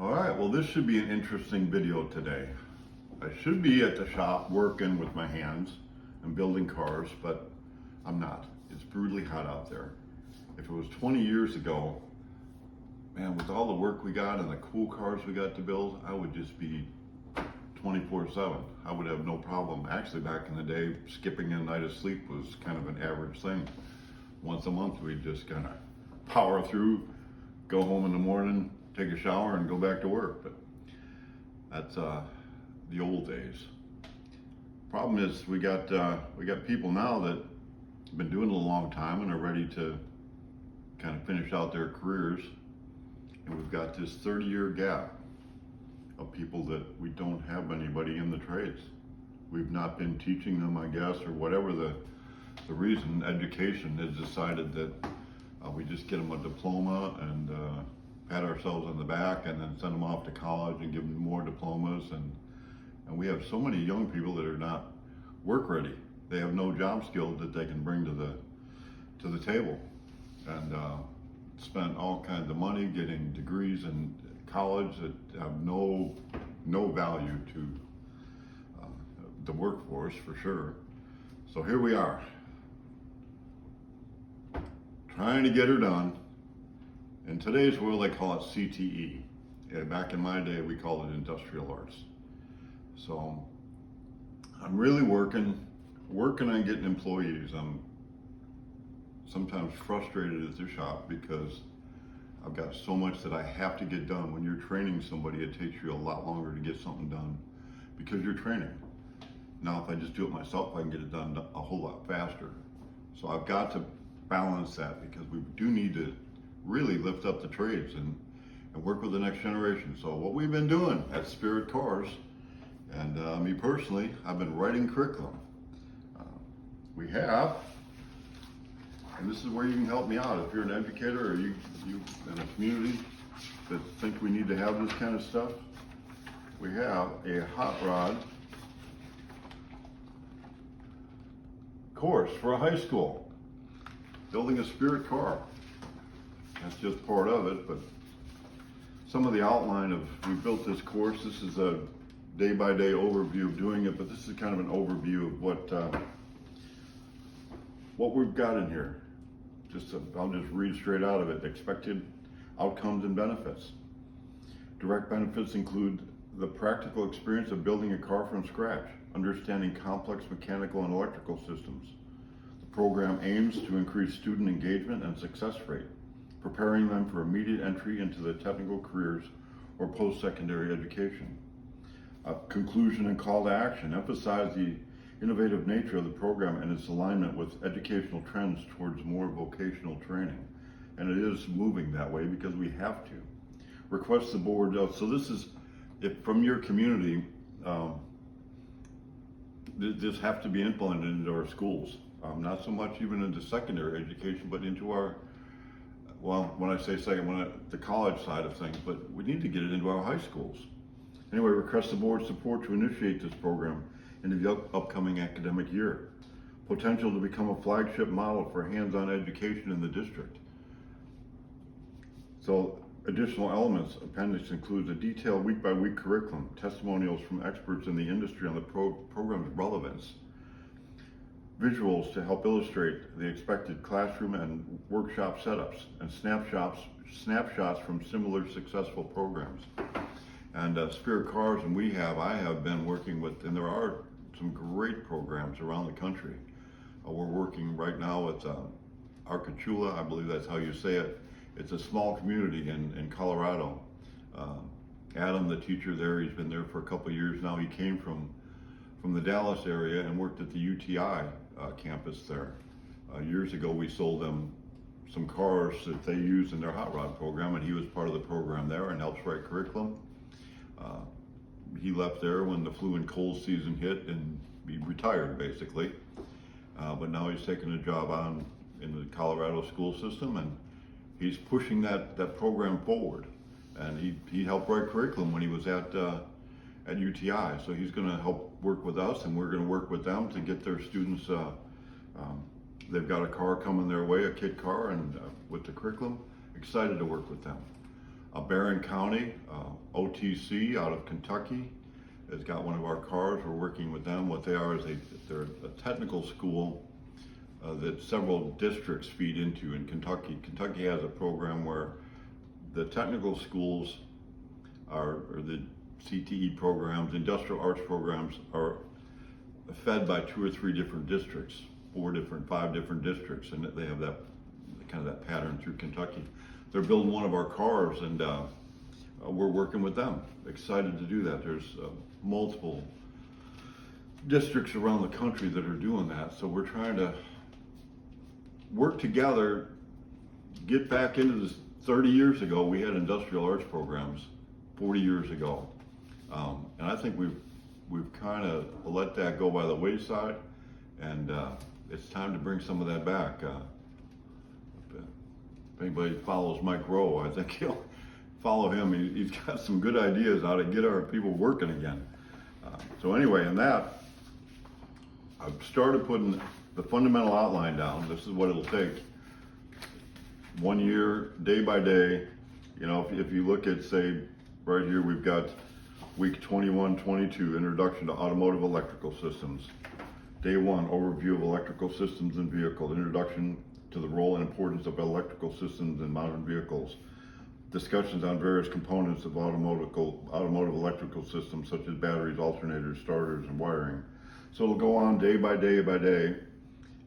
All right, well, this should be an interesting video today. I should be at the shop working with my hands and building cars, but I'm not. It's brutally hot out there. If it was 20 years ago, man, with all the work we got and the cool cars we got to build, I would just be 24/7. I would have no problem. Actually, back in the day, skipping a night of sleep was kind of an average thing. Once a month, we'd just kind of power through, go home in the morning, take a shower, and go back to work. But that's the old days. Problem is, we got people now that have been doing it a long time and are ready to kind of finish out their careers, and we've got this 30-year gap of people that we don't have anybody in the trades. We've not been teaching them, I guess, or whatever the reason. Education has decided that we just get them a diploma and pat ourselves on the back and then send them off to college and give them more diplomas, and we have so many young people that are not work ready. They have no job skill that they can bring to the table, and spent all kinds of money getting degrees in college that have no value to the workforce, for sure. So here we are, trying to get her done. In today's world, they call it CTE. Yeah, back in my day, we called it industrial arts. So I'm really working on getting employees. I'm sometimes frustrated at the shop because I've got so much that I have to get done. When you're training somebody, it takes you a lot longer to get something done because you're training. Now, if I just do it myself, I can get it done a whole lot faster. So I've got to balance that because we do need to really lift up the trades and work with the next generation. So what we've been doing at Spirit Cars, and me personally, I've been writing curriculum. We have, and this is where you can help me out. If you're an educator or you in a community that think we need to have this kind of stuff, we have a hot rod course for a high school, building a Spirit car. That's just part of it, but some of the outline of, we built this course. This is a day-by-day overview of doing it, but this is kind of an overview of what we've got in here. I'll just read straight out of it. Expected outcomes and benefits. Direct benefits include the practical experience of building a car from scratch, understanding complex mechanical and electrical systems. The program aims to increase student engagement and success rate, preparing them for immediate entry into the technical careers or post-secondary education. Conclusion and call to action emphasize the innovative nature of the program and its alignment with educational trends towards more vocational training. And it is moving that way because we have to. Request the board, so this is, if from your community, this have to be implemented into our schools. Not so much even into secondary education, but into our, well, when I say second, the college side of things, but we need to get it into our high schools. Anyway, request the board support to initiate this program into the upcoming academic year. Potential to become a flagship model for hands-on education in the district. So additional elements, appendix includes a detailed week-by-week curriculum, testimonials from experts in the industry on the program's relevance, visuals to help illustrate the expected classroom and workshop setups, and snapshots from similar successful programs. And Spirit Cars, and I have been working with, and there are some great programs around the country. We're working right now with Arcachula, I believe that's how you say it. It's a small community in Colorado. Adam, the teacher there, he's been there for a couple of years now. He came from the Dallas area and worked at the UTI campus there. Years ago, we sold them some cars that they use in their hot rod program, and he was part of the program there and helps write curriculum. He left there when the flu and cold season hit, and he retired basically. But now he's taking a job on in the Colorado school system, and he's pushing that program forward. And he helped write curriculum when he was at UTI. So he's going to help work with us, and we're going to work with them to get their students. They've got a car coming their way, a kit car, and with the curriculum, excited to work with them. Barron County, OTC out of Kentucky has got one of our cars. We're working with them. What they are is they're a technical school that several districts feed into in Kentucky. Kentucky has a program where the technical schools or the CTE programs, industrial arts programs, are fed by 2 or 3 different districts, 5 different districts, and they have that kind of that pattern through Kentucky. They're building one of our cars, and we're working with them. Excited to do that. There's multiple districts around the country that are doing that, so we're trying to work together, get back into this. 30 years ago, we had industrial arts programs, 40 years ago. And I think we've kind of let that go by the wayside, and it's time to bring some of that back. If anybody follows Mike Rowe, I think he'll follow him. He's got some good ideas how to get our people working again. So anyway, in that, I've started putting the fundamental outline down. This is what it'll take. 1 year, day by day. You know, if you look at, say, right here, we've got week 21, 22, Introduction to Automotive Electrical Systems. Day 1, Overview of Electrical Systems in Vehicle, Introduction to the Role and Importance of Electrical Systems in Modern Vehicles. Discussions on various components of automotive electrical systems, such as batteries, alternators, starters, and wiring. So it'll go on day by day by day.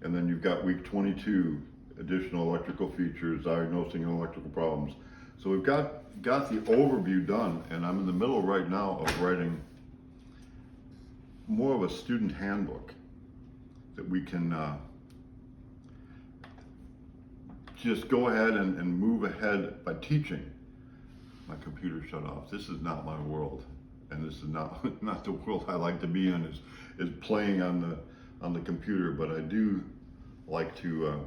And then you've got week 22, additional electrical features, diagnosing electrical problems. So we've got the overview done, and I'm in the middle right now of writing more of a student handbook that we can just go ahead and move ahead by teaching. My computer shut off. This is not my world, and this is not the world I like to be in, is playing on the computer, but I do like to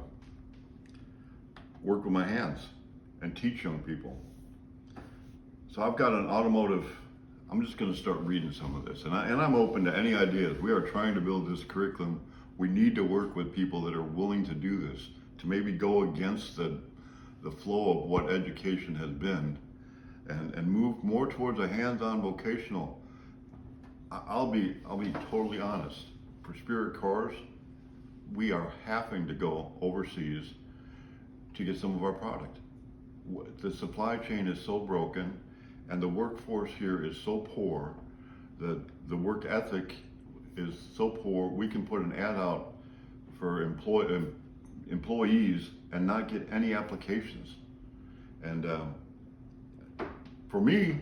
work with my hands and teach young people. So I've got an automotive, I'm just going to start reading some of this, and I'm open to any ideas. We are trying to build this curriculum. We need to work with people that are willing to do this, to maybe go against the flow of what education has been, and move more towards a hands-on vocational. I'll be totally honest. For Spirit Cars, we are having to go overseas to get some of our product. The supply chain is so broken, and the workforce here is so poor, that the work ethic is so poor. We can put an ad out for employees and not get any applications. And for me,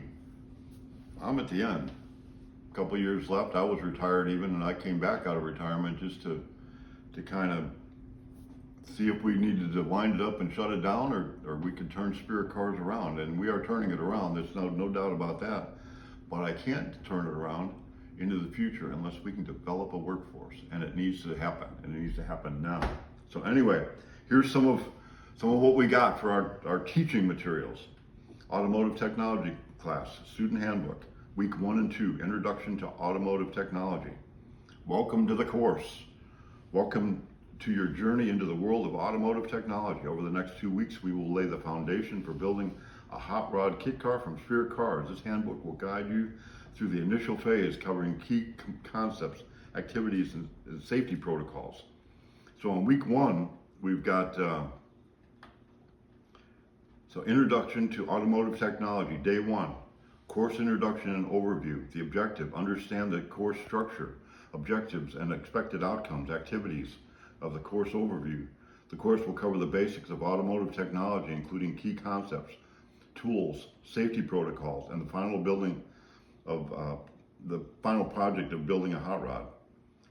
I'm at the end. A couple years left. I was retired even, and I came back out of retirement just to kind of see if we needed to wind it up and shut it down, or we could turn Spirit Cars around. And we are turning it around. There's no doubt about that. But I can't turn it around into the future unless we can develop a workforce, and it needs to happen, and it needs to happen now. So anyway, here's some of what we got for our teaching materials. Automotive Technology class, Student Handbook, week 1 and 2, Introduction to Automotive Technology. Welcome to the course. Welcome to your journey into the world of automotive technology. Over the next 2 weeks, we will lay the foundation for building a hot rod kit car from Spirit Cars. This handbook will guide you through the initial phase, covering key concepts, activities, and safety protocols. So in week 1, we've got Introduction to Automotive Technology, day 1, course introduction and overview. The objective: understand the course structure, objectives, and expected outcomes, activities of the course overview. The course will cover the basics of automotive technology, including key concepts, tools, safety protocols, and the final project of building a hot rod.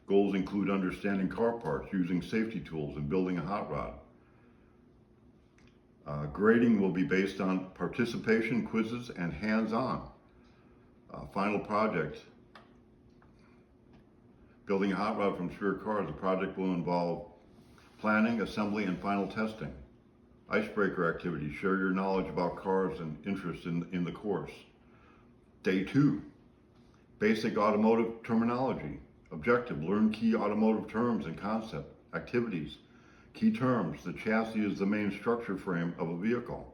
Goals include understanding car parts, using safety tools, and building a hot rod. Grading will be based on participation, quizzes, and hands-on. Final project: building a hot rod from Spirit Cars. The project will involve planning, assembly, and final testing. Icebreaker activities: share your knowledge about cars and interest in the course. Day 2, basic automotive terminology. Objective: learn key automotive terms and concept. Activities: key terms: the chassis is the main structure frame of a vehicle.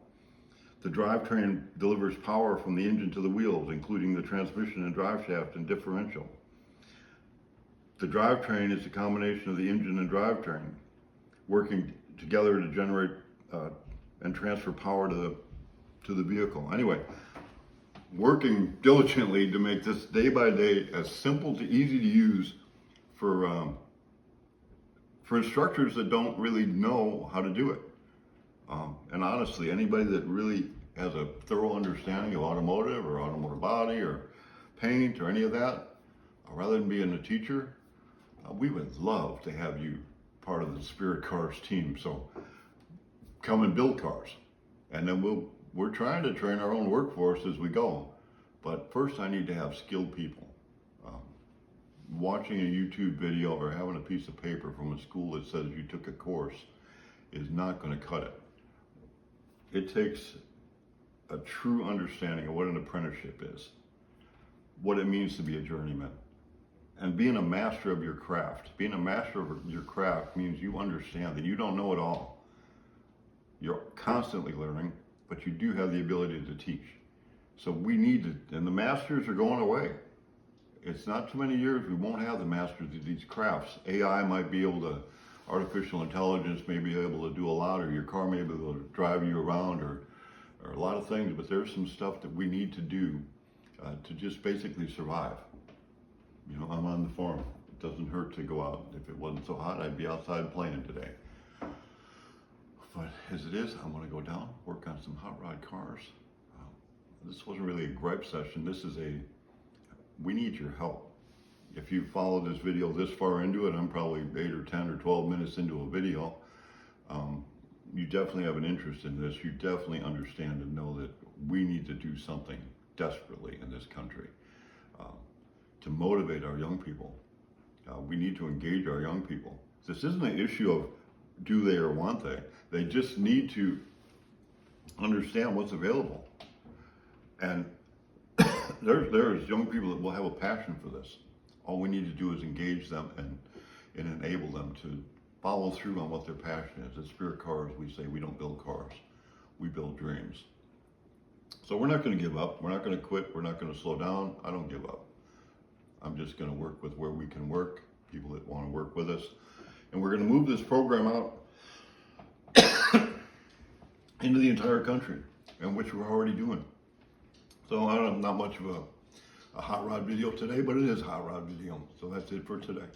The drivetrain delivers power from the engine to the wheels, including the transmission and drive shaft and differential. The drivetrain is a combination of the engine and drivetrain working together to generate and transfer power to the vehicle. Anyway, working diligently to make this day by day as simple to easy to use for instructors that don't really know how to do it. And honestly, anybody that really has a thorough understanding of automotive or automotive body or paint or any of that, rather than being a teacher, we would love to have you part of the Spirit Cars team. So come and build cars. And then we're trying to train our own workforce as we go. But first I need to have skilled people. Watching a YouTube video or having a piece of paper from a school that says you took a course is not going to cut it. It takes a true understanding of what an apprenticeship is, what it means to be a journeyman, and being a master of your craft. Being a master of your craft means you understand that you don't know it all. You're constantly learning, but you do have the ability to teach. So we need to, and the masters are going away. It's not too many years we won't have the masters of these crafts. AI might be able to, artificial intelligence may be able to do a lot, or your car may be able to drive you around, or a lot of things, but there's some stuff that we need to do to just basically survive. You know, I'm on the farm. It doesn't hurt to go out. If it wasn't so hot, I'd be outside playing today. But as it is, I'm going to go down, work on some hot rod cars. This wasn't really a gripe session. This is we need your help. If you follow this video this far into it, I'm probably 8 or 10 or 12 minutes into a video. You definitely have an interest in this. You definitely understand and know that we need to do something desperately in this country to motivate our young people. We need to engage our young people. This isn't an issue of do they or want they. They just need to understand what's available. And there's young people that will have a passion for this. All we need to do is engage them and enable them to follow through on what their passion is. At Spirit Cars, we say we don't build cars, we build dreams. So we're not going to give up. We're not going to quit. We're not going to slow down. I don't give up. I'm just going to work with where we can work, people that want to work with us. And we're going to move this program out into the entire country, and which we're already doing. So I don't have not much of a hot rod video today, but it is a hot rod video. So that's it for today.